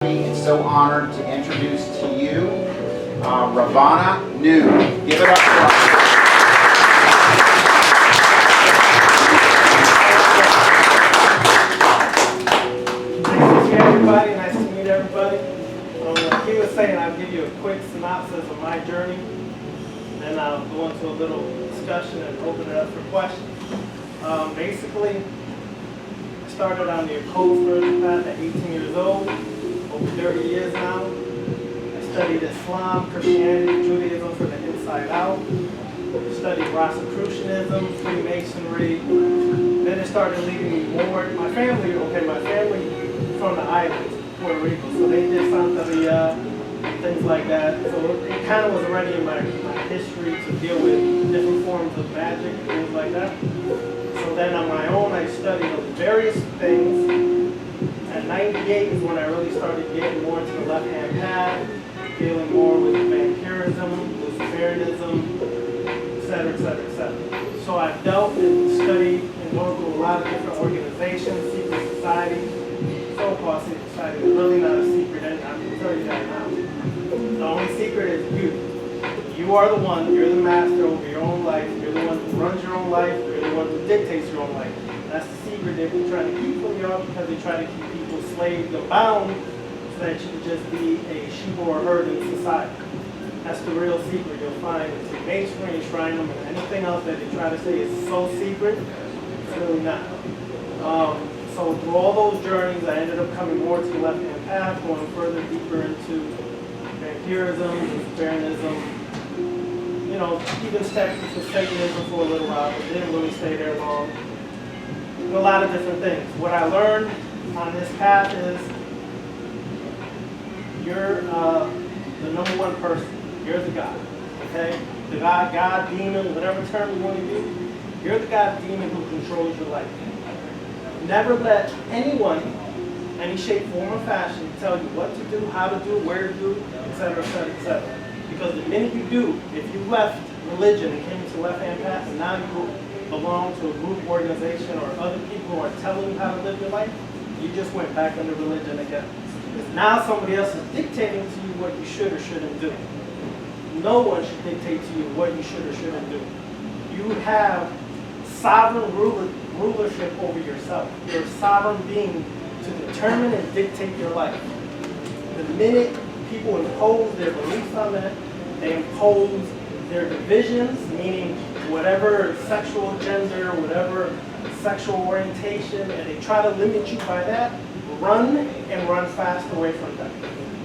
It's so honored to introduce to you Ravana Nun. Give it up for us. Nice to see everybody. Nice to meet everybody. Like he was saying, I'll give you a quick synopsis of my journey. Then I'll go into a little discussion and open it up for questions. Basically, I started on the occult spiritual path at 18 years old. Over 30 years now. I studied Islam, Christianity, Judaism from the inside out. Studied Rosicrucianism, Freemasonry. Then it started leading me more. My family from the islands, Puerto Rico, so they did Santeria, things like that. So it kind of was already in my history to deal with different forms of magic and things like that. So then on my own, I studied various things. At 98 is when I really started getting more into the left-hand path, dealing more with vampirism, Luciferianism, etc., etc., etc. So I've dealt and studied and gone through a lot of different organizations, secret societies, so-called secret society. It's really not a secret, and I can tell you that now. The only secret is you. You are the one, you're the master over your own life, you're the one who runs your own life, you're the one who dictates your own life. That's the secret they've been trying to keep from you all because they try to keep people slaved or bound so that you can just be a sheep or a herd in society. That's the real secret you'll find in Freemasonry, Shrineham, and anything else that they try to say is so secret, it's really not. So through all those journeys, I ended up coming more to the left-hand path, going further, deeper into vampirism, Luciferianism, even stepped into Satanism for a little while, but didn't really stay there long. A lot of different things. What I learned on this path is you're the number one person. You're the God. Okay? The God, demon, whatever term you want to use, you're the God, demon who controls your life. Never let anyone, any shape, form, or fashion, tell you what to do, how to do, where to do, etc., etc., etc. Because the minute you do, if you left religion and came to the left-hand path, and now you belong to a group, organization, or other people who are telling you how to live your life, you just went back into religion again. Because now somebody else is dictating to you what you should or shouldn't do. No one should dictate to you what you should or shouldn't do. You have sovereign rulership over yourself. You're a sovereign being to determine and dictate your life. The minute people impose their beliefs on that, they impose their divisions, meaning whatever sexual gender, whatever sexual orientation, and they try to limit you by that, run and run fast away from them.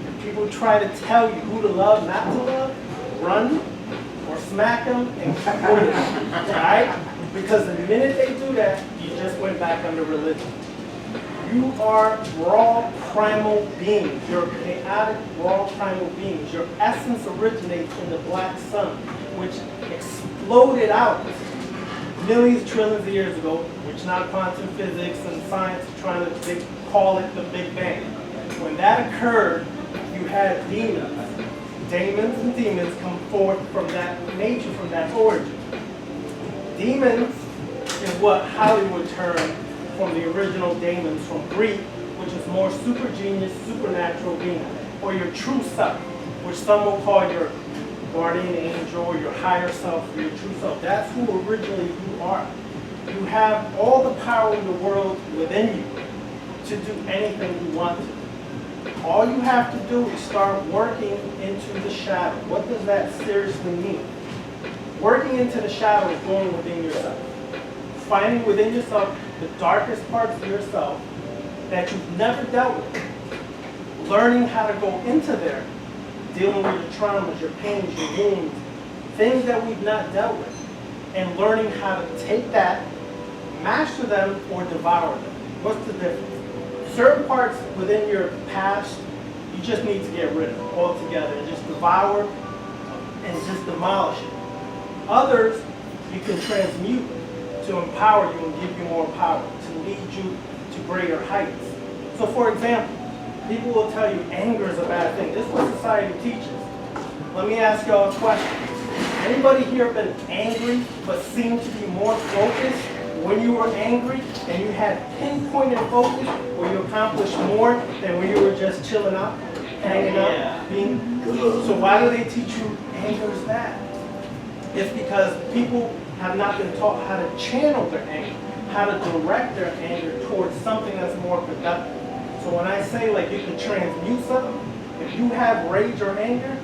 If people try to tell you who to love, not to love, run or smack them and keep moving, right? Because the minute they do that, you just went back under religion. You are raw primal beings. You're chaotic raw primal beings. Your essence originates in the black sun, which exploded out millions, trillions of years ago, which now quantum physics and science are trying to call it the Big Bang. When that occurred, you had demons. Demons and demons come forth from that nature, from that origin. Demons is what Hollywood termed from the original demons from Greek, which is more super genius, supernatural being, or your true self, which some will call your guardian angel or your higher self or your true self. That's who originally you are. You have all the power in the world within you to do anything you want to. All you have to do is start working into the shadow. What does that seriously mean? Working into the shadow is going within yourself. Finding within yourself the darkest parts of yourself that you've never dealt with. Learning how to go into there, dealing with your traumas, your pains, your wounds, things that we've not dealt with, and learning how to take that, master them, or devour them. What's the difference? Certain parts within your past, you just need to get rid of altogether and just devour and just demolish it. Others, you can transmute to empower you and give you more power, to lead you to greater heights. So for example, people will tell you anger is a bad thing. This is what society teaches. Let me ask y'all a question. Anybody here been angry but seem to be more focused when you were angry and you had pinpointed focus, where you accomplished more than when you were just chilling out, hanging out, being good. So why do they teach you anger is bad? It's because people have not been taught how to channel their anger, how to direct their anger towards something that's more productive. So when I say like you can transmute something, if you have rage or anger,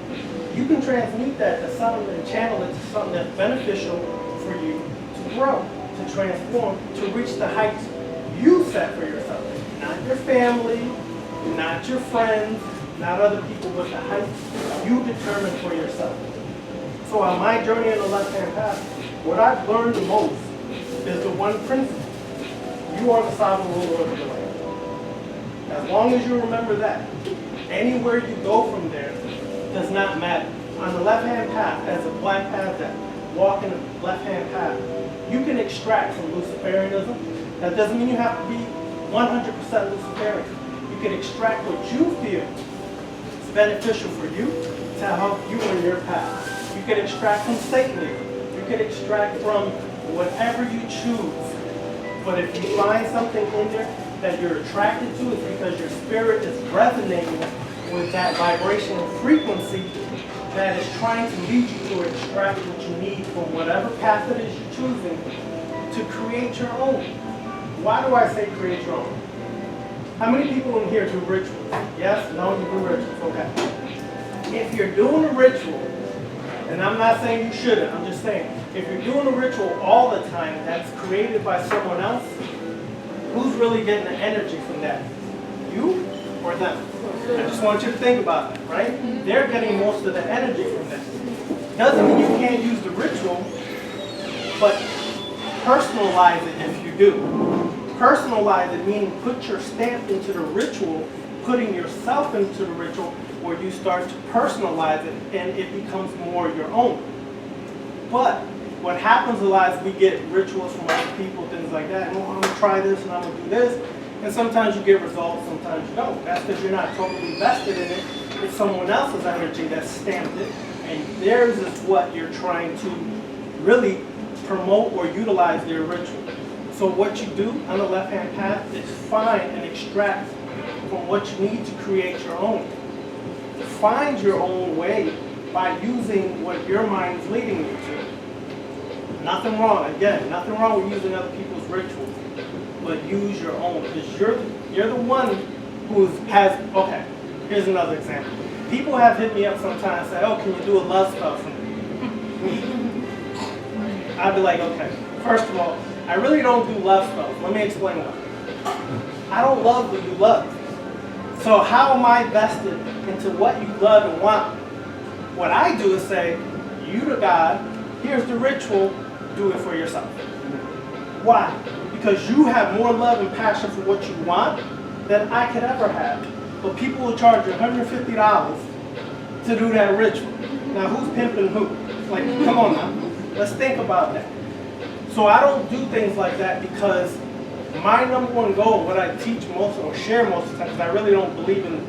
you can transmute that to something and channel it to something that's beneficial for you to grow, to transform, to reach the heights you set for yourself. Not your family, not your friends, not other people, but the heights you determine for yourself. So on my journey in the left-hand path, what I've learned the most is the one principle. You are the sovereign ruler of your life. As long as you remember that, anywhere you go from there does not matter. On the left-hand path, as a black path that walk in the left-hand path, you can extract from Luciferianism. That doesn't mean you have to be 100% Luciferian. You can extract what you feel is beneficial for you to help you in your path. You can extract from Satanism. You can extract from whatever you choose. But if you find something in there that you're attracted to, it's because your spirit is resonating with that vibrational frequency that is trying to lead you to extract what you need from whatever path it is you're choosing to create your own. Why do I say create your own? How many people in here do rituals? Yes? No? You do rituals? Okay. If you're doing a ritual, and I'm not saying you shouldn't, I'm just saying, if you're doing a ritual all the time that's created by someone else, who's really getting the energy from that? You or them? I just want you to think about that, right? They're getting most of the energy from that. Doesn't mean you can't use the ritual, but personalize it if you do. Personalize it, meaning put your stamp into the ritual, putting yourself into the ritual, where you start to personalize it and it becomes more your own. But what happens a lot is we get rituals from other people, things like that, and oh, I'm going to try this and I'm going to do this. And sometimes you get results, sometimes you don't. That's because you're not totally vested in it. It's someone else's energy that stamped it, and theirs is what you're trying to really promote or utilize their ritual. So what you do on the left-hand path is find and extract from what you need to create your own. Find your own way by using what your mind is leading you to. Nothing wrong, again, nothing wrong with using other people's rituals, but use your own, because you're the one who has, okay, here's another example. People have hit me up sometimes and say, oh, can you do a love spell for me? I'd be like, okay, first of all, I really don't do love spells. Let me explain why. I don't love what you love. So how am I vested into what you love and want? What I do is say, you the God, here's the ritual, do it for yourself. Why? Because you have more love and passion for what you want than I could ever have. But people will charge you $150 to do that ritual. Now who's pimping who? Like, come on now. Let's think about that. So I don't do things like that because my number one goal, what I teach most or share most of the time, because I really don't believe in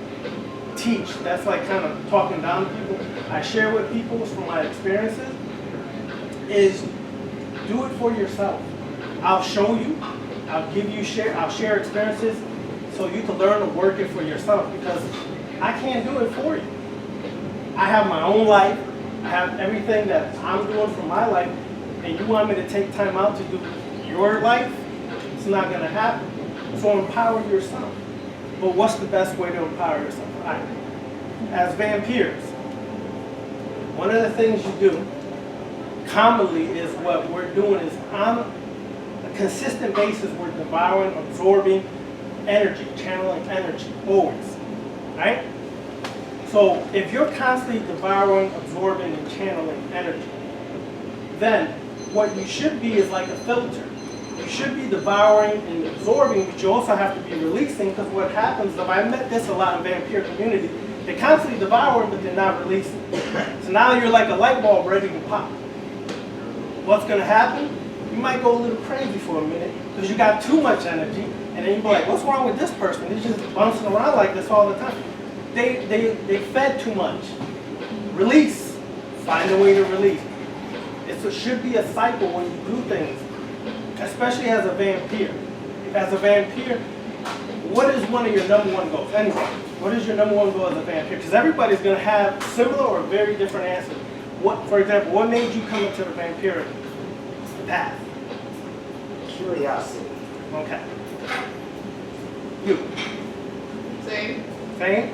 teach. That's like kind of talking down to people. I share with people from my experiences is do it for yourself. I'll show you, I'll share experiences so you can learn to work it for yourself, because I can't do it for you. I have my own life, I have everything that I'm doing for my life, and you want me to take time out to do your life? It's not going to happen. So empower yourself. But what's the best way to empower yourself? As vampires, one of the things you do commonly is what we're doing is on a consistent basis, we're devouring, absorbing energy, channeling energy, always, right? So if you're constantly devouring, absorbing, and channeling energy, then what you should be is like a filter. You should be devouring and absorbing, but you also have to be releasing, because what happens, I met this a lot in vampire community, they constantly devour, but they're not releasing. So now you're like a light bulb ready to pop. What's going to happen? You might go a little crazy for a minute because you got too much energy, and then you be like, what's wrong with this person? They're just bouncing around like this all the time. They fed too much. Release. Find a way to release. It should be a cycle when you do things. especially as a vampire. As a vampire, what is one of your number one goals? Anyway, what is your number one goal as a vampire? Because everybody's going to have similar or very different answers. What, for example, what made you come into the vampire path? Curiosity. Okay. You. Same. Same?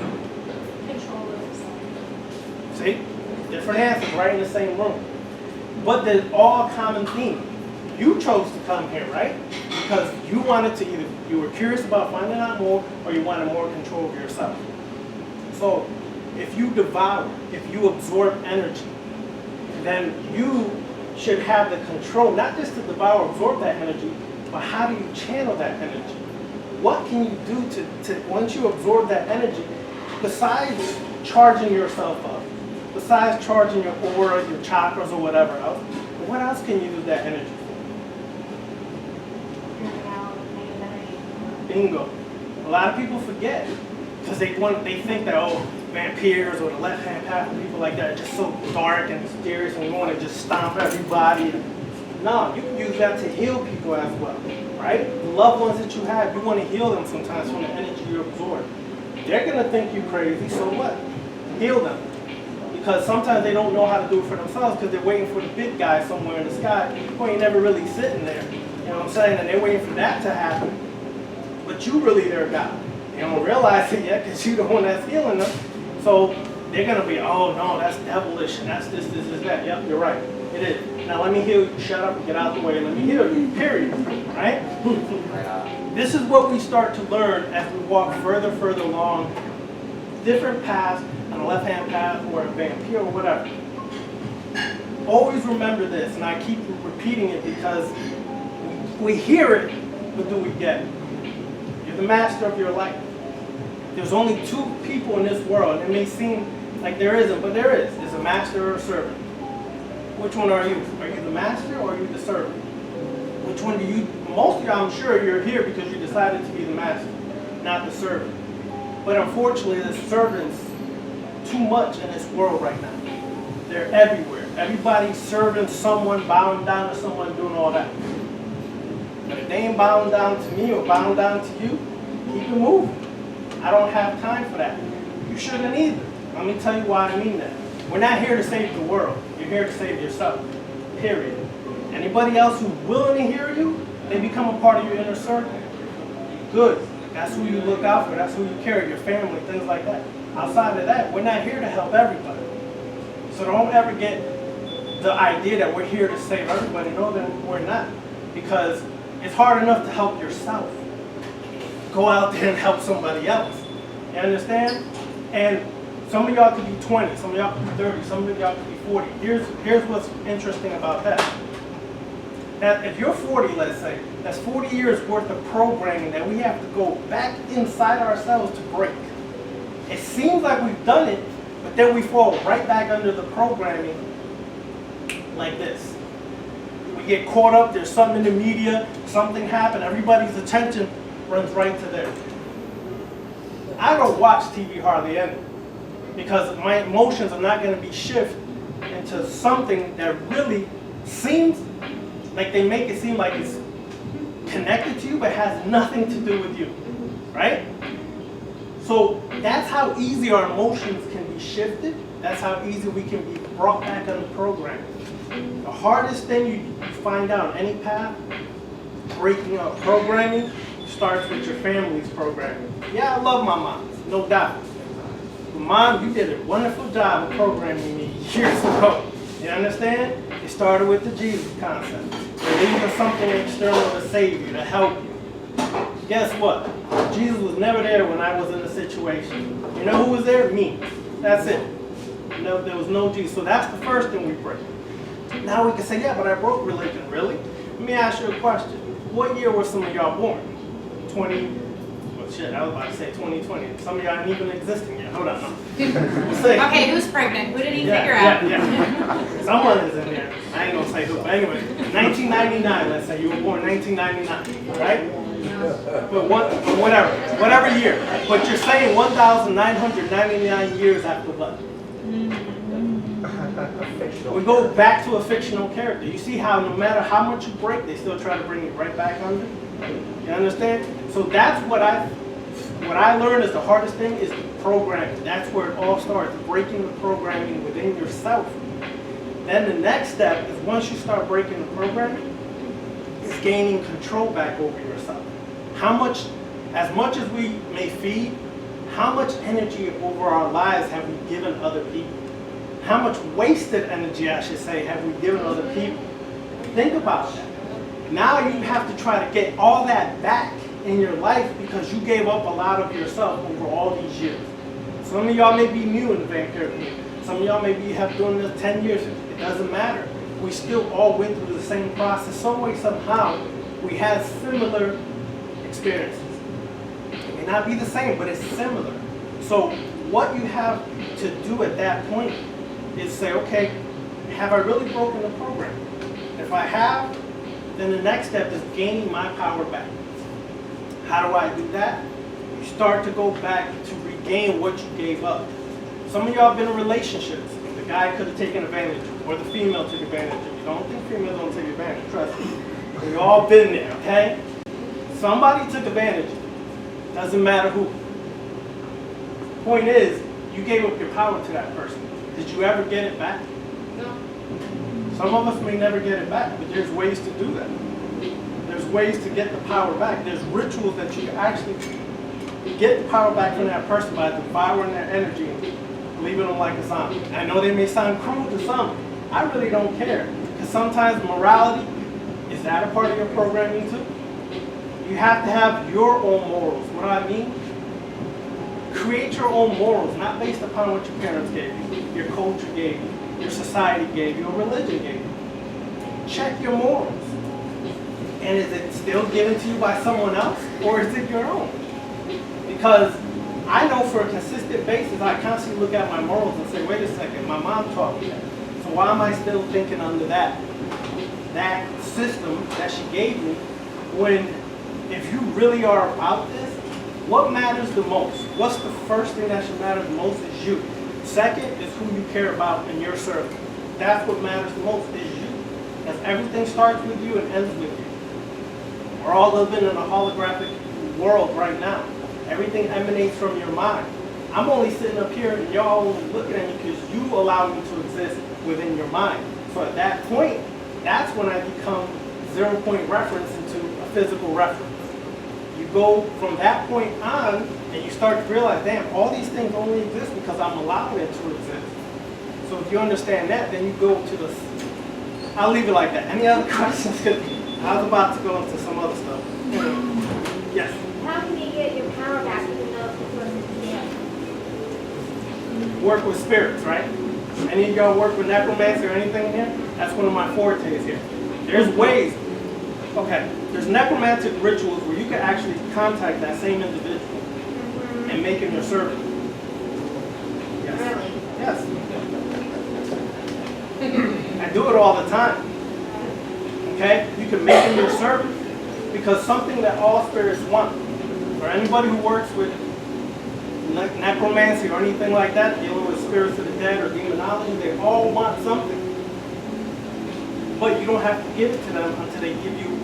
Control of yourself. See? Different answers right in the same room. But there's all common theme. You chose to come here, right? Because you wanted to either, you were curious about finding out more, or you wanted more control of yourself. So, if you devour, if you absorb energy, then you should have the control, not just to devour, absorb that energy, but how do you channel that energy? What can you do to once you absorb that energy, besides charging yourself up, besides charging your aura, your chakras, or whatever else, what else can you use that energy for? Clearing out negative energy. Bingo. A lot of people forget because they think that, oh, vampires or the left-hand path and people like that are just so dark and mysterious and we want to just stomp everybody. No, you can use that to heal people as well, right? The loved ones that you have, you want to heal them sometimes from the energy you absorb. They're going to think you crazy, so what? Heal them. Because sometimes they don't know how to do it for themselves because they're waiting for the big guy somewhere in the sky who ain't never really sitting there. You know what I'm saying? And they're waiting for that to happen. But you really their God. They don't realize it yet because you're the one that's healing them. So they're going to be, oh no, that's devilish and that's this, that. Yep, you're right. It is. Now let me heal you. Shut up and get out the way and let me heal you. Period. Right? This is what we start to learn as we walk further along different paths, on the left-hand path or a vampire or whatever. Always remember this, and I keep repeating it because we hear it, but do we get it? You're the master of your life. There's only two people in this world, and it may seem like there isn't, but there is. There's a master or a servant. Which one are you? Are you the master or are you the servant? Which one do you, most of y'all, I'm sure you're here because you decided to be the master, not the servant. But unfortunately, the servants too much in this world right now. They're everywhere. Everybody's serving someone, bowing down to someone, doing all that. But if they ain't bowing down to me or bowing down to you, keep it moving. I don't have time for that. You shouldn't either. Let me tell you why I mean that. We're not here to save the world. You're here to save yourself. Period. Anybody else who's willing to hear you, they become a part of your inner circle. Good. That's who you look out for. That's who you carry, your family, things like that. Outside of that, we're not here to help everybody. So don't ever get the idea that we're here to save everybody. No, then we're not. Because it's hard enough to help yourself. Go out there and help somebody else. You understand? And some of y'all could be 20, some of y'all could be 30, some of y'all could be 40. Here's what's interesting about that. Now, if you're 40, let's say, that's 40 years worth of programming that we have to go back inside ourselves to break. It seems like we've done it, but then we fall right back under the programming like this. We get caught up, there's something in the media, something happened, everybody's attention runs right to there. I don't watch TV hardly any because my emotions are not going to be shifted into something that really seems like they make it seem like it's connected to you but has nothing to do with you, right? So that's how easy our emotions can be shifted. That's how easy we can be brought back on the program. The hardest thing you find out on any path, breaking up programming, starts with your family's programming. Yeah, I love my mom, no doubt. But Mom, you did a wonderful job of programming me years ago. You understand? It started with the Jesus concept. Believe in something external to save you, to help you. Guess what? Jesus was never there when I was in a situation. You know who was there? Me. That's it. No, there was no Jesus. So that's the first thing we break. Now we can say, yeah, but I broke religion. Really? Let me ask you a question. What year were some of y'all born? 20, well shit, I was about to say 2020. Some of y'all aren't even existing yet. Hold on. No. We'll see. Okay, who's pregnant? Who did he figure out? Yeah. Someone is in there. I ain't gonna say who. But anyway, 1999, let's say. You were born 1999, right? But whatever year. But you're saying 1,999 years after what? We go back to a fictional character. You see how no matter how much you break, they still try to bring it right back under? You understand? So that's what I learned is the hardest thing is programming. That's where it all starts, breaking the programming within yourself. Then the next step is once you start breaking the programming, is gaining control back over yourself. As much as we may feed, how much energy over our lives have we given other people? How much wasted energy, I should say, have we given other people? Think about that. Now you have to try to get all that back in your life because you gave up a lot of yourself over all these years. Some of y'all may be new in the Vampyre community. Some of y'all maybe have doing this 10 years. It doesn't matter. We still all went through the same process. Some way, somehow, we had similar experiences. It may not be the same, but it's similar. So what you have to do at that point is say, okay, have I really broken the program? If I have, then the next step is gaining my power back. How do I do that? You start to go back to regain what you gave up. Some of y'all been in relationships. The guy could have taken advantage of you, or the female took advantage of you. Don't think females don't take advantage, trust me. We've all been there, okay? Somebody took advantage of you. Doesn't matter who. Point is, you gave up your power to that person. Did you ever get it back? No. Some of us may never get it back, but there's ways to do that. There's ways to get the power back. There's rituals that you can actually get the power back from that person by devouring their energy and leaving them like a zombie. I know they may sound cruel to some. I really don't care. Because sometimes morality, is that a part of your programming too? You have to have your own morals. What do I mean? Create your own morals, not based upon what your parents gave you, your culture gave you, your society gave you, or religion gave you. Check your morals. And is it still given to you by someone else, or is it your own? Because I know for a consistent basis, I constantly look at my morals and say, wait a second, my mom taught me that. So why am I still thinking under that system that she gave me, when if you really are about this, what matters the most? What's the first thing that should matter the most is you. Second is who you care about in your circle. That's what matters the most is you. Because everything starts with you and ends with you. We're all living in a holographic world right now. Everything emanates from your mind. I'm only sitting up here and y'all only looking at me because you allow me to exist within your mind. So at that point, that's when I become 0-point reference into a physical reference. You go from that point on and you start to realize, damn, all these things only exist because I'm allowing it to exist. So if you understand that, then you go to the, I'll leave it like that. Any other questions? I was about to go into some other stuff. Yes? How can you get your power back even though the person's dead? Work with spirits, right? Any of y'all work with necromancy or anything in here? That's one of my fortes here. There's ways. Okay, there's necromantic rituals where you can actually contact that same individual and make him your servant. Yes. Really? Yes. I do it all the time. Okay? You can make him your servant because something that all spirits want, or anybody who works with necromancy or anything like that, dealing with spirits of the dead or demonology, they all want something. But you don't have to give it to them until they give you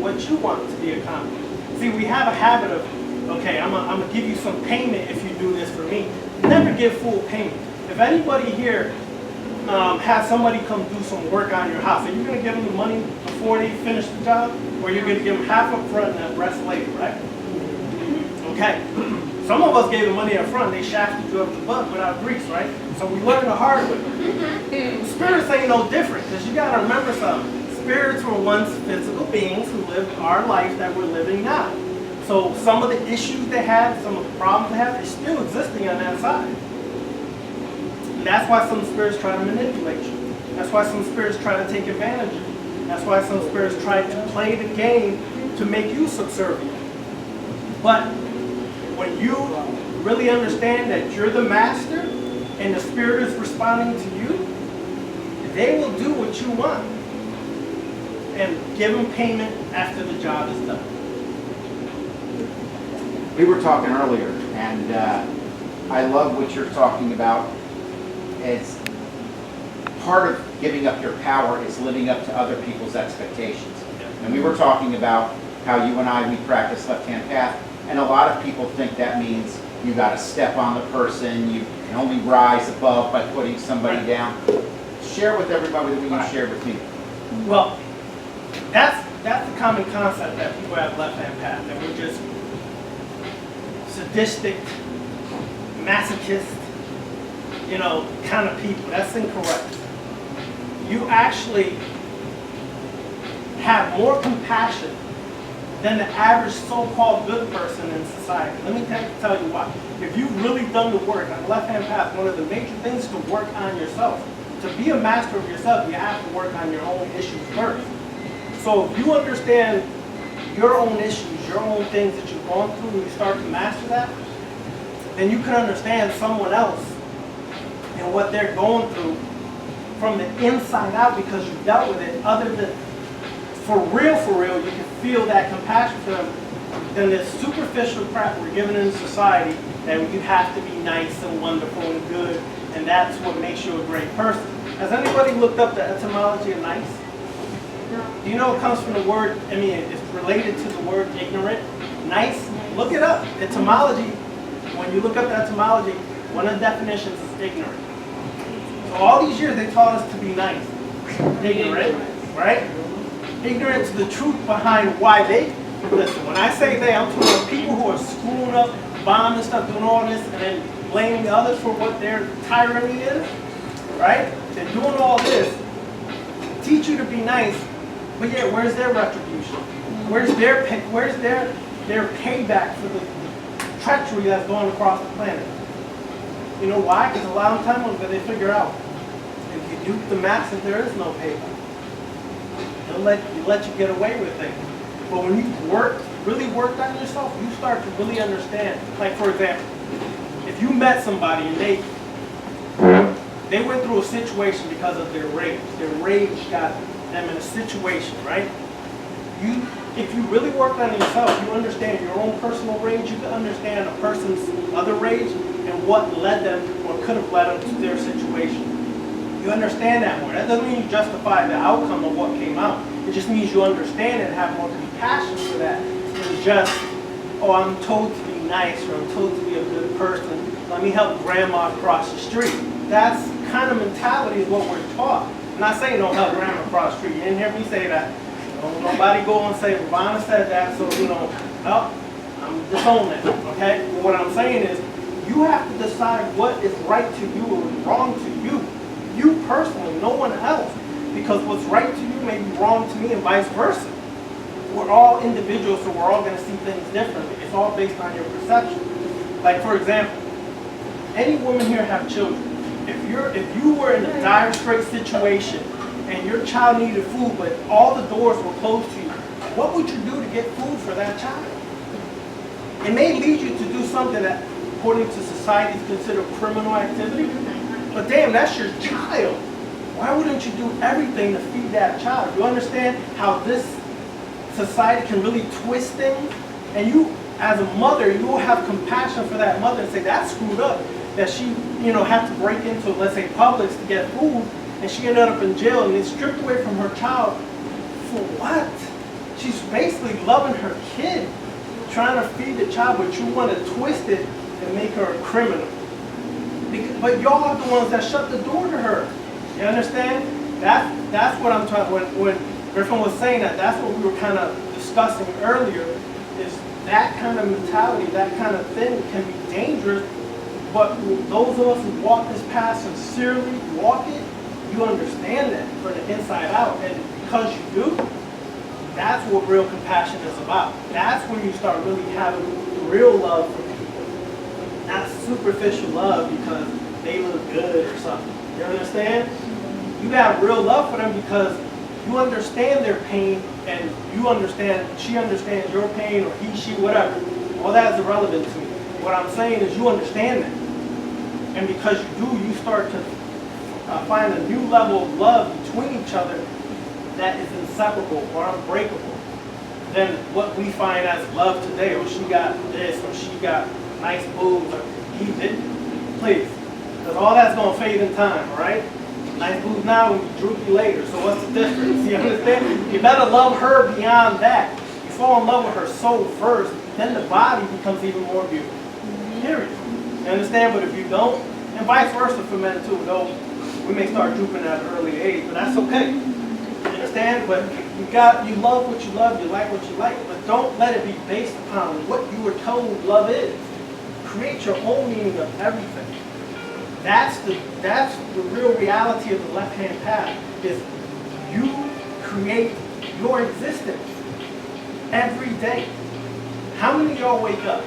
what you want to be accomplished. See, we have a habit of, okay, I'm going to give you some payment if you do this for me. Never give full payment. If anybody here has somebody come do some work on your house, are you going to give them the money before they finish the job? Or you're going to give them half up front and the rest later, right? Okay. Some of us gave the money up front, they shafted you up the butt without grease, right? So we learned the hard way. Spirits ain't no different, because you got to remember something. Spirits were once physical beings who lived our life that we're living now. So some of the issues they had, some of the problems they had, they're still existing on that side. And that's why some spirits try to manipulate you. That's why some spirits try to take advantage of you. That's why some spirits try to play the game to make you subservient. But when you really understand that you're the master and the spirit is responding to you, they will do what you want and give them payment after the job is done. We were talking earlier, and I love what you're talking about. It's part of giving up your power is living up to other people's expectations. And we were talking about how you and I, we practice left-hand path, and a lot of people think that means you got to step on the person, you can only rise above by putting somebody down. Share with everybody what you shared with me. Well, that's the common concept that people have left-hand path, that we're just sadistic, masochist, kind of people. That's incorrect. You actually have more compassion than the average so-called good person in society. Let me tell you why. If you've really done the work on the left-hand path, one of the major things to work on yourself, to be a master of yourself, you have to work on your own issues first. So if you understand your own issues, your own things that you've gone through, and you start to master that, then you can understand someone else and what they're going through from the inside out, because you've dealt with it. Other than, for real, you can feel that compassion for them than this superficial crap we're given in society, that you have to be nice and wonderful and good, and that's what makes you a great person. Has anybody looked up the etymology of nice? No. Do you know it comes from the word, it's related to the word ignorant? Nice? Look it up. Etymology, when you look up the etymology, one of the definitions is ignorant. So all these years they taught us to be nice. Ignorant, right? Ignorant to the truth behind why they, listen, when I say they, I'm talking about people who are screwing up, bombing stuff, doing all this, and then blaming the others for what their tyranny is, right? They're doing all this, teach you to be nice, but yet where's their retribution? Where's their payback for the treachery that's going across the planet? You know why? Because a lot of time ago they figure out, if you dupe the masses, there is no payback. They'll let you get away with things. But when you really worked on yourself, you start to really understand. Like, for example, if you met somebody and they went through a situation because of their rage. Their rage got them in a situation, right? If you really work on yourself, you understand your own personal rage, you can understand a person's other rage and what led them or could have led them to their situation. You understand that more. That doesn't mean you justify the outcome of what came out. It just means you understand it and have more compassion for that than just, oh, I'm told to be nice, or I'm told to be a good person. Let me help grandma across the street. That's kind of mentality is what we're taught. I'm not saying don't help grandma across the street. You didn't hear me say that. Nobody go and say, Ravana said that, so, I'm disowning it, okay? But what I'm saying is, you have to decide what is right to you or wrong to you. You personally, no one else. Because what's right to you may be wrong to me and vice versa. We're all individuals, so we're all going to see things differently. It's all based on your perception. Like, for example, any woman here have children. If you were in a dire straight situation and your child needed food, but all the doors were closed to you, what would you do to get food for that child? It may lead you to do something that, according to society, is considered criminal activity. But damn, that's your child. Why wouldn't you do everything to feed that child? You understand how this society can really twist things? And you, as a mother, you will have compassion for that mother and say, that's screwed up. That she, had to break into, let's say, Publix to get food, and she ended up in jail and they stripped away from her child. For what? She's basically loving her kid, trying to feed the child, but you want to twist it and make her a criminal. But y'all are the ones that shut the door to her. You understand? That's what I'm trying. When Gryphon was saying that, that's what we were kind of discussing earlier. Is that kind of mentality, that kind of thing can be dangerous. But those of us who walk this path sincerely, walk it, you understand that from the inside out. And because you do, that's what real compassion is about. That's when you start really having real love for people. Not superficial love because they look good or something. You understand? You have real love for them because you understand their pain, and you understand, she understands your pain, or he, she, whatever. All that is irrelevant to me. What I'm saying is you understand that. And because you do, you start to find a new level of love between each other that is inseparable or unbreakable than what we find as love today. Or she got this, or she got nice boobs, or he didn't. Please. Because all that's going to fade in time, all right? Nice booze now, droopy later. So what's the difference? You understand? You better love her beyond that. You fall in love with her soul first, then the body becomes even more beautiful. Period. You understand? But if you don't, and vice versa for men too, though we may start drooping at an early age, but that's okay. You understand? But you love what you love, you like what you like, but don't let it be based upon what you were told love is. Create your own meaning of everything. That's the real reality of the left-hand path, is you create your existence every day. How many of y'all wake up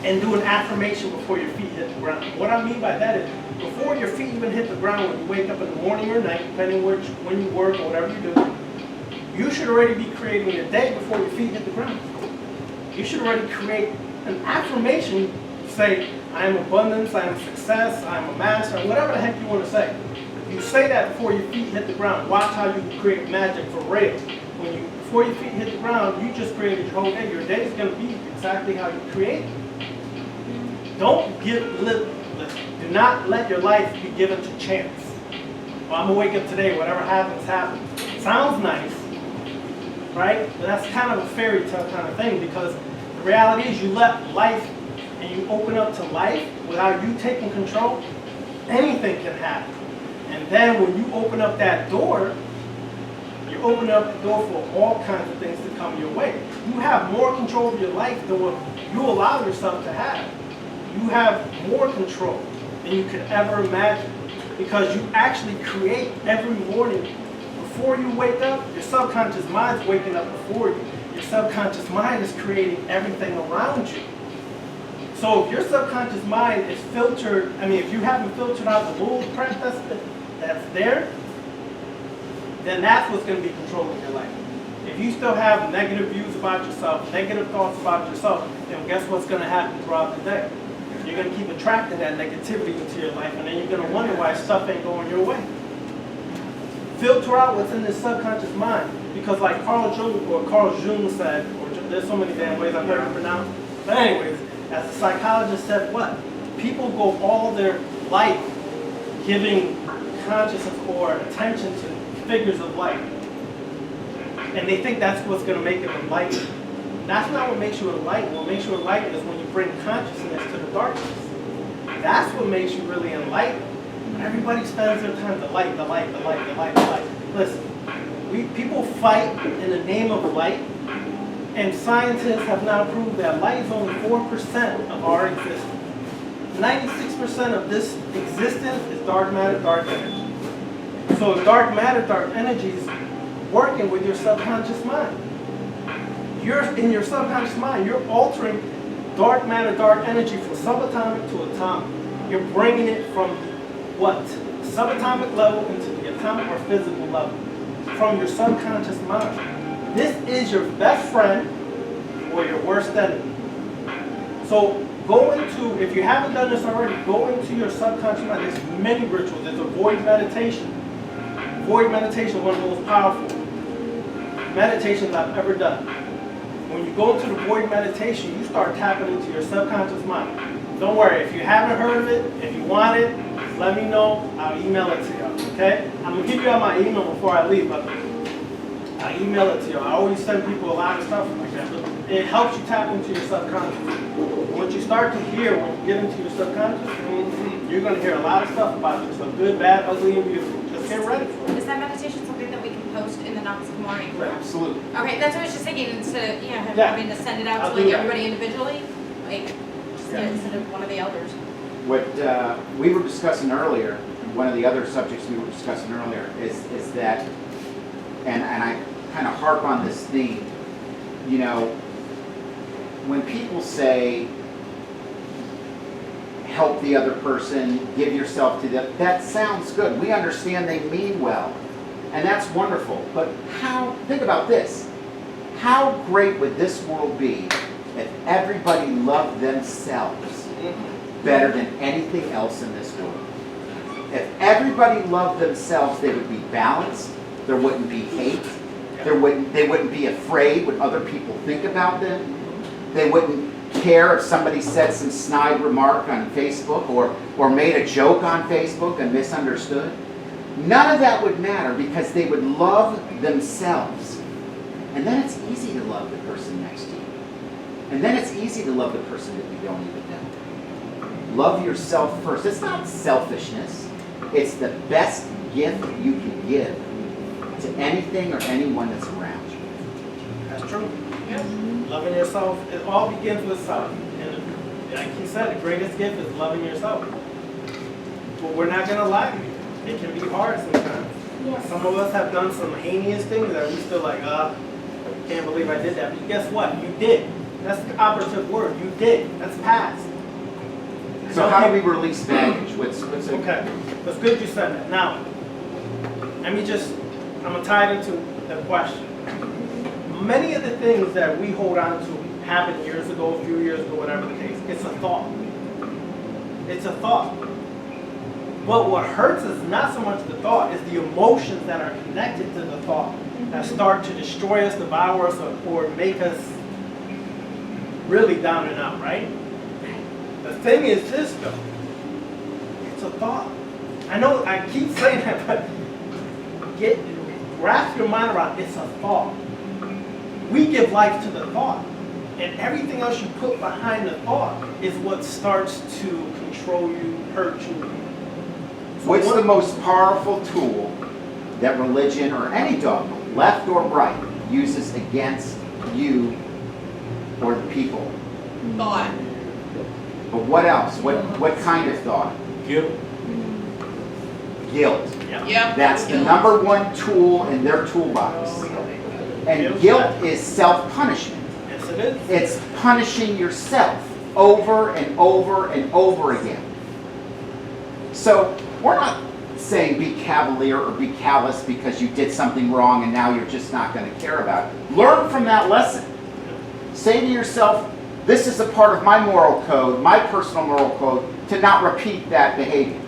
and do an affirmation before your feet hit the ground? What I mean by that is, before your feet even hit the ground, when you wake up in the morning or night, depending when you work or whatever you do, you should already be creating your day before your feet hit the ground. You should already create an affirmation, say, I am abundance, I am success, I am a master, whatever the heck you want to say. You say that before your feet hit the ground. Watch how you create magic for real. Before your feet hit the ground, you just created your whole day. Your day is going to be exactly how you create it. Do not let your life be given to chance. Well, I'm going to wake up today, whatever happens, happens. Sounds nice, right? But that's kind of a fairy tale kind of thing, because the reality is you let life and you open up to life without you taking control, anything can happen. And then when you open up that door, you open up the door for all kinds of things to come your way. You have more control of your life than what you allow yourself to have. You have more control than you could ever imagine, because you actually create every morning. Before you wake up, your subconscious mind's waking up before you. Your subconscious mind is creating everything around you. So if your subconscious mind is filtered, if you haven't filtered out the little crap that's there, then that's what's going to be controlling your life. If you still have negative views about yourself, negative thoughts about yourself, then guess what's going to happen throughout the day? You're going to keep attracting that negativity into your life, and then you're going to wonder why stuff ain't going your way. Filter out what's in this subconscious mind, because like Carl Jung said, or there's so many damn ways I've heard it pronounced, but anyways, as a psychologist said, what? People go all their life giving consciousness or attention to figures of light, and they think that's what's going to make them enlightened. That's not what makes you enlightened. What makes you enlightened is when you bring consciousness to the darkness. That's what makes you really enlightened. Everybody spends their time the light. Listen, people fight in the name of light, and scientists have now proved that light is only 4% of our existence. 96% of this existence is dark matter, dark energy. So dark matter, dark energy is working with your subconscious mind. You're in your subconscious mind, you're altering dark matter, dark energy from subatomic to atomic. You're bringing it from what? Subatomic level into the atomic or physical level. From your subconscious mind. This is your best friend or your worst enemy. So go into, if you haven't done this already, go into your subconscious mind. There's many rituals. There's a void meditation. Void meditation is one of the most powerful meditations I've ever done. When you go into the void meditation, you start tapping into your subconscious mind. Don't worry, if you haven't heard of it, if you want it, let me know. I'll email it to you, okay? I'm going to give you all my email before I leave, but I email it to you. I always send people a lot of stuff like that. It helps you tap into your subconscious. What you start to hear when you get into your subconscious, you're going to hear a lot of stuff about yourself, good, bad, ugly, and beautiful. Just get ready for it. Is that meditation something that we can post in the Nox Grimore group? Absolutely. Okay, that's what I was just thinking, instead of, having to send it out I'll to do like that. everybody individually, like, just get it instead of one of the elders. What we were discussing earlier, one of the other subjects we were discussing earlier, is that, and I kind of harp on this theme, when people say, help the other person, give yourself to them, that sounds good. We understand they mean well, and that's wonderful. But think about this. How great would this world be if everybody loved themselves better than anything else in this world? If everybody loved themselves, they would be balanced. There wouldn't be hate. They wouldn't be afraid what other people think about them. They wouldn't care if somebody said some snide remark on Facebook or made a joke on Facebook and misunderstood. None of that would matter because they would love themselves. And then it's easy to love the person next to you. And then it's easy to love the person that you don't even know. Love yourself first. It's not selfishness. It's the best gift you can give to anything or anyone that's around you. That's true. Yeah. Loving yourself, it all begins with self. And like you said, the greatest gift is loving yourself. But we're not going to lie to you. It can be hard sometimes. Yes. Some of us have done some heinous things that we still like, can't believe I did that. But guess what? You did. That's the operative word. You did. That's past. So how do we release baggage? What's Okay. That's good you said that. Now, I'm going to tie it into the question. Many of the things that we hold on to happened years ago, a few years ago, whatever the case. It's a thought. It's a thought. But what hurts us not so much the thought, is the emotions that are connected to the thought that start to destroy us, devour us, or make us really down and out, right? The thing is this, though. It's a thought. I know I keep saying that, but wrap your mind around it. It's a thought. We give life to the thought. And everything else you put behind the thought is what starts to control you, hurt you. What's the most powerful tool that religion or any dogma, left or right, uses against you or the people? Thought. But what else? What kind of thought? Guilt. Guilt. Yep. That's the number one tool in their toolbox. And guilt is self-punishment. Yes, it is. It's punishing yourself over and over and over again. So we're not saying be cavalier or be callous because you did something wrong and now you're just not going to care about it. Learn from that lesson. Say to yourself, this is a part of my moral code, my personal moral code, to not repeat that behavior.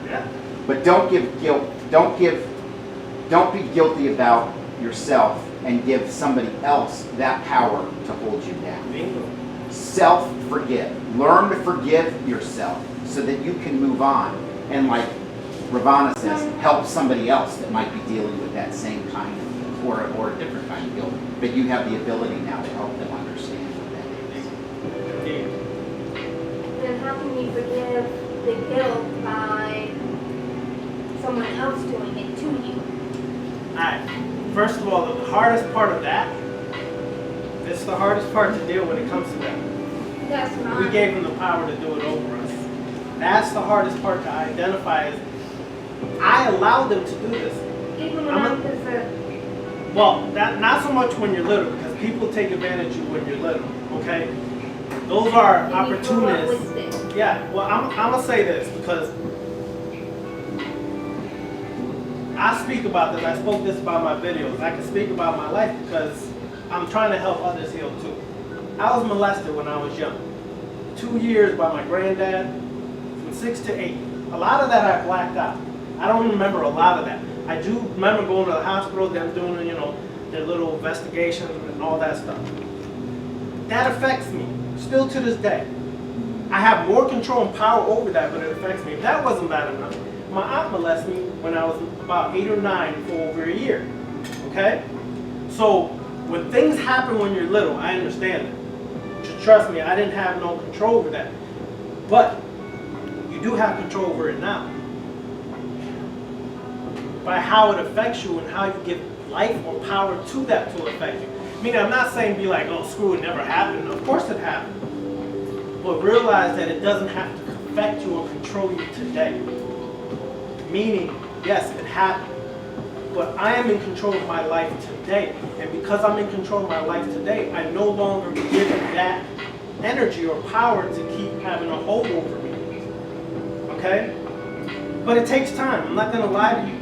Yeah. But don't give guilt, don't be guilty about yourself and give somebody else that power to hold you down. Bingo. Self-forgive. Learn to forgive yourself so that you can move on. And like Ravana says, help somebody else that might be dealing with that same kind of, or a different kind of guilt. But you have the ability now to help them understand what that is. Indeed. Then how can you forgive the guilt by someone else doing it to you? Alright. First of all, the hardest part of that, it's the hardest part to deal when it comes to that. That's not. We gave them the power to do it over us. That's the hardest part to identify is I allowed them to do this. Even when I'm concerned. Well, not so much when you're little, because people take advantage of you when you're little, okay? Those are opportunists. Yeah, well, I'm going to say this because I speak about this. I spoke this about my videos. I can speak about my life because I'm trying to help others heal too. I was molested when I was young. 2 years by my granddad, from 6 to 8. A lot of that I blacked out. I don't remember a lot of that. I do remember going to the hospital, them doing, their little investigations and all that stuff. That affects me, still to this day. I have more control and power over that, but it affects me. If that wasn't bad enough, my aunt molested me when I was about 8 or 9 for over a year, okay? So when things happen when you're little, I understand it. Trust me, I didn't have no control over that. But you do have control over it now. By how it affects you and how you give life or power to that to affect you. I mean, I'm not saying be like, oh, screw it, never happened. Of course it happened. But realize that it doesn't have to affect you or control you today. Meaning, yes, it happened. But I am in control of my life today. And because I'm in control of my life today, I no longer give that energy or power to keep having a hold over me. Okay? But it takes time. I'm not going to lie to you.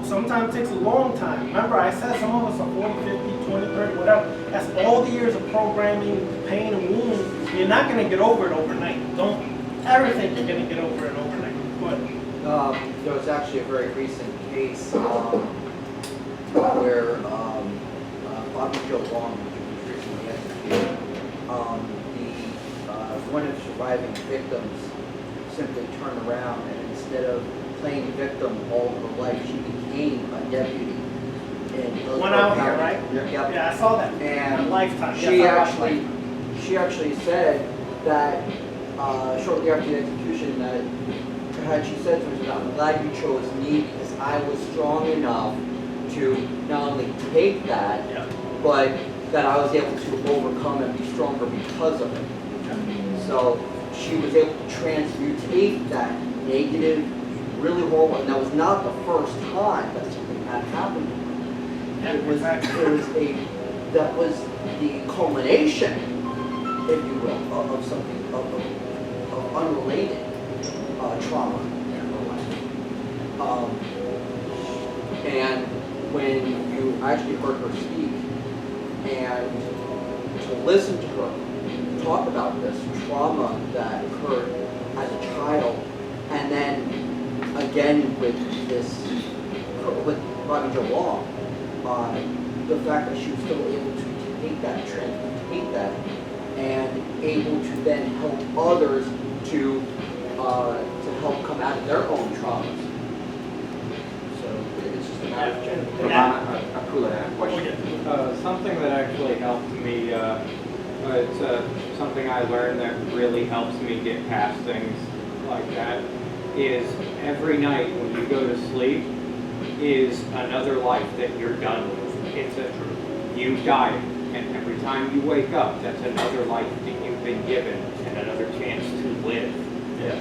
Sometimes it takes a long time. Remember, I said some of us are 40, 50, 20, 30, whatever. That's all the years of programming, pain, and wounds. You're not going to get over it overnight. Don't ever think you're going to get over it overnight. Go ahead. There was actually a very recent case where Bobby Joe Long, who was recently executed, one of the surviving victims simply turned around and instead of playing victim all her life. She became a deputy in One out here, right? Yep. Yeah, I saw that. And A lifetime. she Yes, I watched she actually said that shortly after the execution that she said to me, I'm glad you chose me because I was strong enough to not only take that, Yeah. but that I was able to overcome and be stronger because of it. So she was able to transmutate that negative, really horrible, and that was not the first time that something had happened. That was the culmination, if you will, of something of unrelated trauma in her life. And when you actually heard her speak and to listen to her talk about this trauma that occurred as a child, and then again with Bobby Joe Long, the fact that she was still able to take that, transmutate that, and able to then help others to help come out of their own traumas. So it's just a matter of change. Ravana, Akula had a question. Something that actually helped me, it's something I learned that really helps me get past things like that, is every night when you go to sleep is another life that you're done with. You died, and every time you wake up, that's another life that you've been given and another chance to live. Yeah.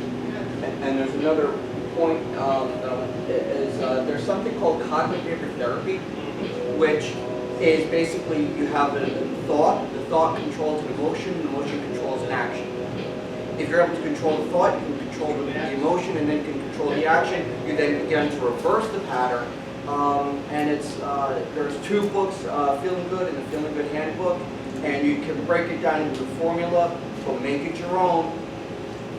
And there's another point, there's something called cognitive therapy, which is basically you have the thought controls an emotion, the emotion controls an action. If you're able to control the thought, you can control the emotion and then can control the action. You then begin to reverse the pattern. And there's two books, Feeling Good and the Feeling Good Handbook, and you can break it down into the formula, but make it your own.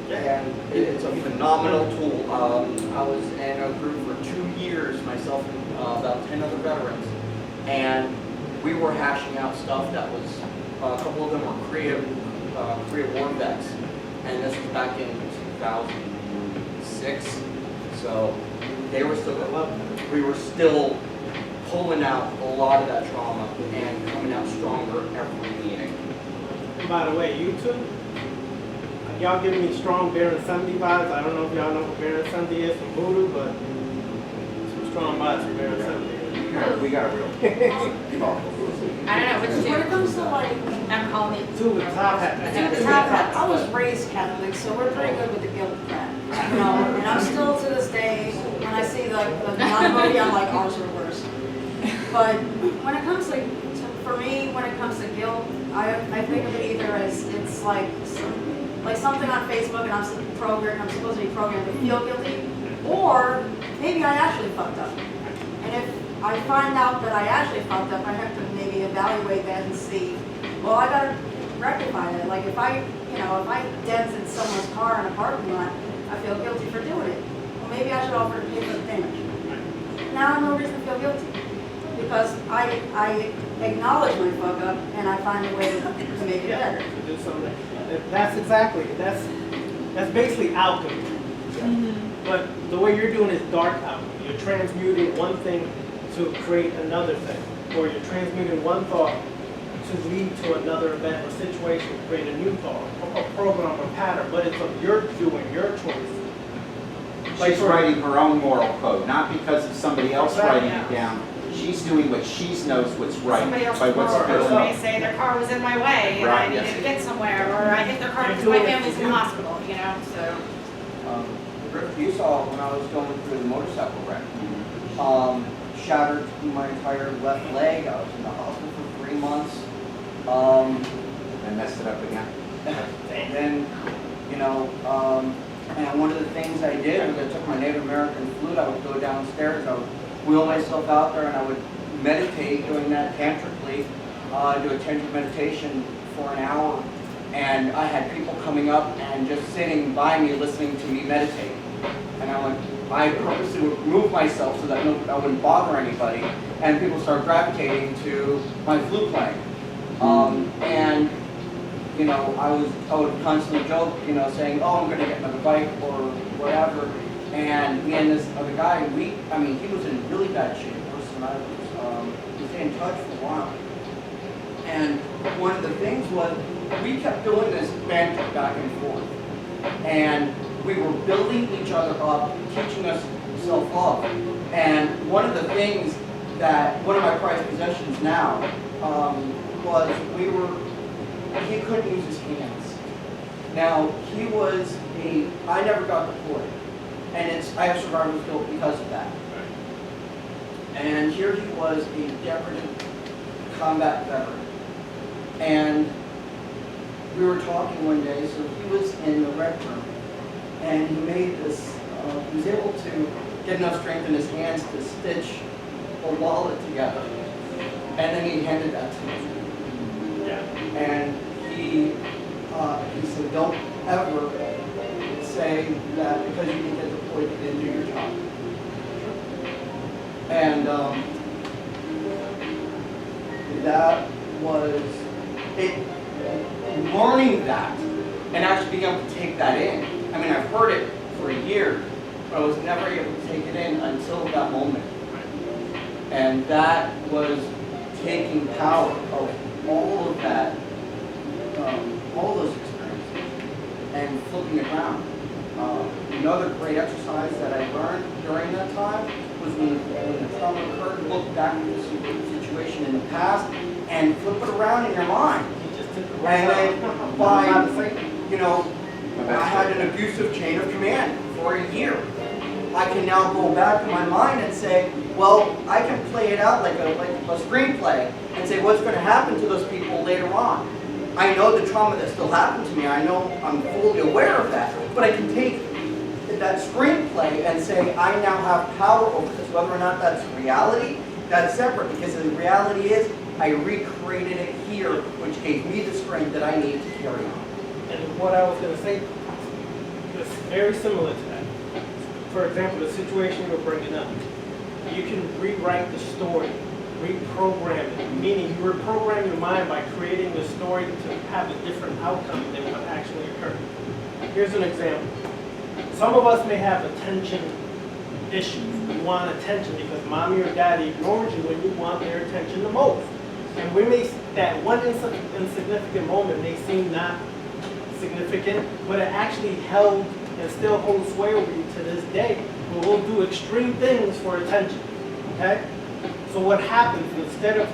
And it's a phenomenal tool. I was in a group for 2 years, myself and about 10 other veterans, and we were hashing out stuff that was, a couple of them were Korea War vets, and this was back in 2006, so they were still, we were still pulling out a lot of that trauma and coming out stronger every meeting. And by the way, you two, y'all giving me strong Baron 70 vibes. I don't know if y'all know what Baron 70 is from Voodoo, but some strong vibes from Baron 70. We got a real I don't know, which When it two? comes to like, I'm calling it. Two with the top hat. the top hat, I was raised Catholic, so we're pretty good with the guilt crap. You know, and I'm still to this day, when I see like the non-movie, I'm like, ours are worse. But when it comes to, for me, when it comes to guilt, I think of it either as it's like something on Facebook and I'm supposed to be programmed to feel guilty, or maybe I actually fucked up. And if I find out that I actually fucked up, I have to maybe evaluate that and see, well, I gotta rectify that. Like if I dented someone's car in a parking lot, I feel guilty for doing it. Well, maybe I should offer to pay for the damage. Now I have no reason to feel guilty because I acknowledge my fuck up and I find a way to make it better. To do something. That's basically alchemy. But the way you're doing is dark alchemy. You're transmuting one thing to create another thing, or you're transmuting one thought to lead to another event or situation, to create a new thought, a program, or pattern. But it's of your doing, your choice. She's writing her own moral code, not because of somebody else Exactly. writing it down. She's doing what she knows what's right Somebody else by what's tomorrow building may up. say their car was in my way and Right, I needed yes. to get somewhere, or I hit their car because my family's in the hospital, you know, so. Griff, you saw when I was going through the motorcycle wreck, shattered my entire left leg. I was in the hospital for 3 months. And messed it up again. And then, and one of the things I did was I took my Native American flute. I would go downstairs, I would wheel myself out there, and I would meditate doing that tantrically, do a tantric meditation for an hour. And I had people coming up and just sitting by me listening to me meditate. And I purposely would remove myself so that I wouldn't bother anybody. And people started gravitating to my flute playing. And I would constantly joke, saying, oh, I'm going to get another bike or whatever. And me and this other guy, I mean, he was in really bad shape, worse than I was. We stayed in touch for a while. And one of the things was, we kept doing this banter back and forth. And we were building each other up, teaching us self-love. And one of the things that, one of my prized possessions now, was he couldn't use his hands. Now, I never got deployed. And I have survivor's guilt because of that. And here he was, a decorative combat veteran. And we were talking one day, so he was in the rec room, and he made this, he was able to get enough strength in his hands to stitch a wallet together. And then he handed that to me. Yeah. And he said, don't ever say that because you didn't get deployed, you didn't do your job. And that was it. Learning that and actually being able to take that in. I mean, I've heard it for years, but I was never able to take it in until that moment. And that was taking power of all of that, all those experiences, and flipping it around. Another great exercise that I learned during that time was when the trauma occurred, look back at the situation in the past and flip it around in your mind. And then I had an abusive chain of command for a year. I can now go back in my mind and say, well, I can play it out like a screenplay and say what's going to happen to those people later on. I know the trauma that still happened to me. I know I'm fully aware of that. But I can take that screenplay and say I now have power over this. Whether or not that's reality, that's separate, because the reality is I recreated it here, which gave me the strength that I needed to carry on. And what I was going to say is very similar to that. For example, the situation you were bringing up. You can rewrite the story, reprogram it, meaning you reprogram your mind by creating the story to have a different outcome than what actually occurred. Here's an example. Some of us may have attention issues. You want attention because mommy or daddy ignored you when you want their attention the most. And we may, that one insignificant moment may seem not significant, but it actually held and still holds sway over you to this day. But we'll do extreme things for attention, okay? So what happens, instead of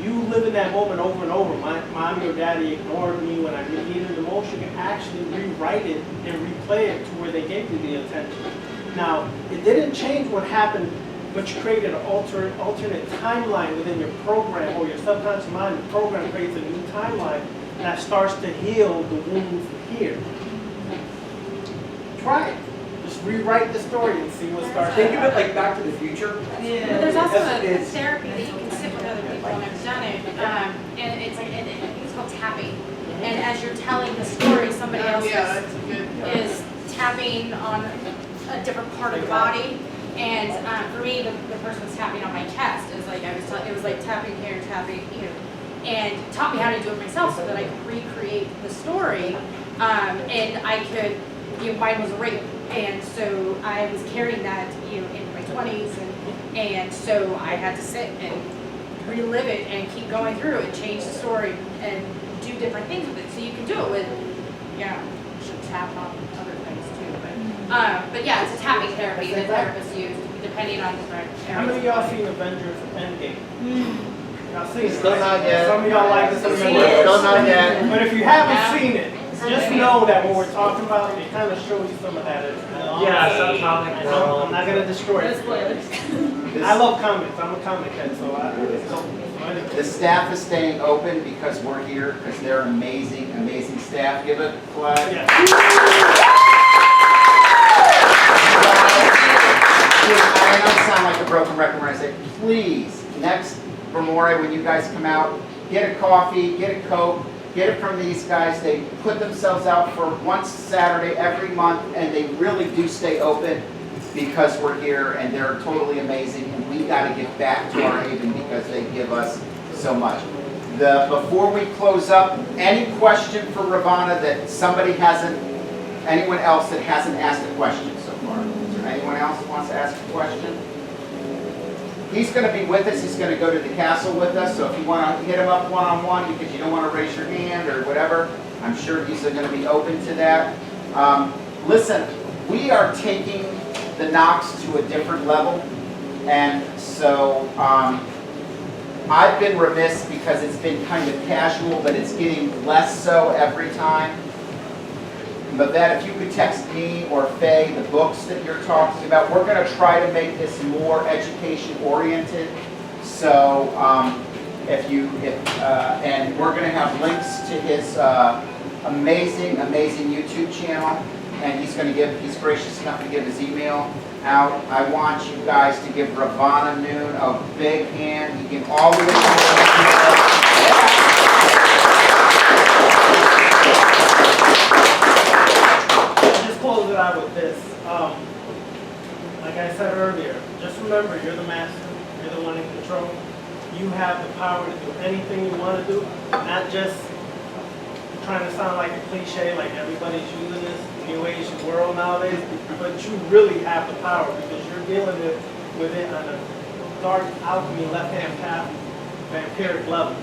you living that moment over and over, my mommy or daddy ignored me when I needed the most, you can actually rewrite it and replay it to where they gave you the attention. Now, it didn't change what happened, but you created an alternate timeline within your program or your subconscious mind. The program creates a new timeline that starts to heal the wounds here. Try it. Just rewrite the story and see what starts. Think of it like Back to the Future. Yeah. But there's also a therapy that you can sit with other people, and I've done it. And it's like, I think it's called tapping. And as you're telling the story, somebody else is tapping on a different part of the body. And for me, the person was tapping on my chest. It was like it was like tapping here, tapping here, and taught me how to do it myself so that I could recreate the story. And I could, mine was a rape, and so I was carrying that, in my 20s, and so I had to sit and relive it and keep going through it, change the story, and do different things with it. So you can do it with, you should tap on other things too, but yeah, it's a tapping therapy that therapists use depending on different areas. How many of y'all seen Avengers Endgame? Y'all seen it? Still right? not yet. Some of y'all like it, some of y'all Still like it. not yet. But if you haven't seen it, just know that when we're talking about it, it kind of shows you some of that. I'm not going to destroy it. I love comics. I'm a comic head, so The staff is staying open because we're here, because they're amazing, amazing staff. Give a clap. Yeah. I know I sound like a broken record when I say, please, next Grimore, when you guys come out, get a coffee, get a Coke, get it from these guys. They put themselves out for once Saturday every month, and they really do stay open because we're here, and they're totally amazing, and we got to give back to our haven because they give us so much. Before we close up, any question for Ravana that somebody hasn't, anyone else that hasn't asked a question so far? Is there He's going to be with us. He's going to go to the castle with us. So if you want to hit him up one-on-one because you don't want to raise your hand or whatever, I'm sure he's going to be open to that. Listen, we are taking the Nox to a different level. And so I've been remiss because it's been kind of casual, but it's getting less so every time. But that if you could text me or Faye the books that you're talking about, we're going to try to make this more education oriented. So and we're going to have links to his amazing YouTube channel, and he's gracious enough to give his email out. I want you guys to give Ravana Nun a big hand. He can always Close it out with this. Like I said earlier, just remember you're the master, you're the one in control. You have the power to do anything you want to do, not just trying to sound like a cliche like everybody's using this new age world nowadays, but you really have the power because you're dealing with it on a dark alchemy left-hand path vampiric level.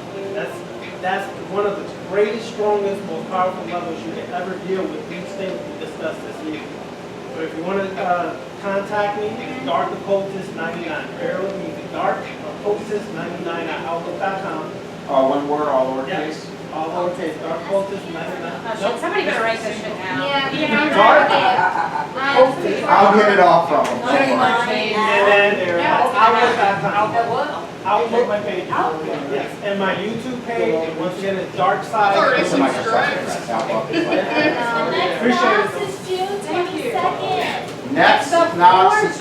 That's one of the greatest, strongest, most powerful levels you can ever deal with these things we discussed this evening. So if you want to contact me, it's Dark Occultist 99. Bear with me, Dark Occultist 99 at outlook.com. All one word, all lowercase? Yes, all lowercase, Dark Occultist 99. Nope. Somebody better write this shit down. Yeah. Dark I'll get it all from him. And then there's outlook.com. Outlook my page. Outlook. Yes, and my YouTube page, once again, is Dark Side. It's a Microsoft Express. Outlook is like that. The next Appreciate it. class is June 22nd. Next Nox is